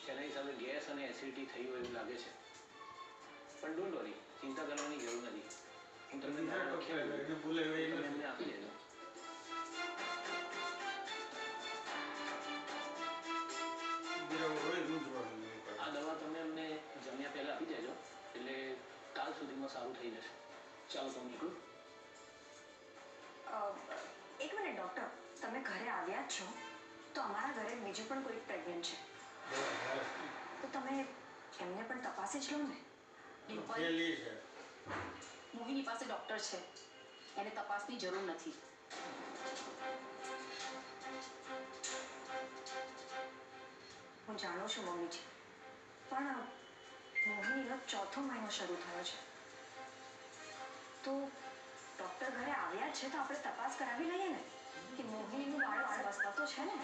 જેના હિસાબે ગેસ અને એસિડિટી થઈ હોય એવું લાગે છે. પણ ડોન્ટ વરી, ચિંતા કરવાની જરૂર નથી. હું તમને એમને આપી દેજો. આ દવા તમે અમને જમ્યા પહેલા આપી દેજો, એટલે કાલ સુધીમાં સારું થઈ જશે. ચાલો તો નીકળું. એક મિનિટ ડૉક્ટર, તમે ઘરે આવ્યા જ છો તો અમારા ઘરે બીજું પણ કોઈ પ્રેગ્નન્ટ છે, તો તમે એમને પણ તપાસી જ લો ને. મોહિની પાસે ડૉક્ટર છે, એને તપાસની જરૂર નથી. હું જાણું છું મમ્મીજી, પણ મોહિનીનો 4થો મહિનો શરૂ થયો છે, તો ડૉક્ટર ઘરે આવ્યા છે તો આપણે તપાસ કરાવી લઈએ ને કે મોહિનીનું બાળક સ્વસ્થ તો છે ને.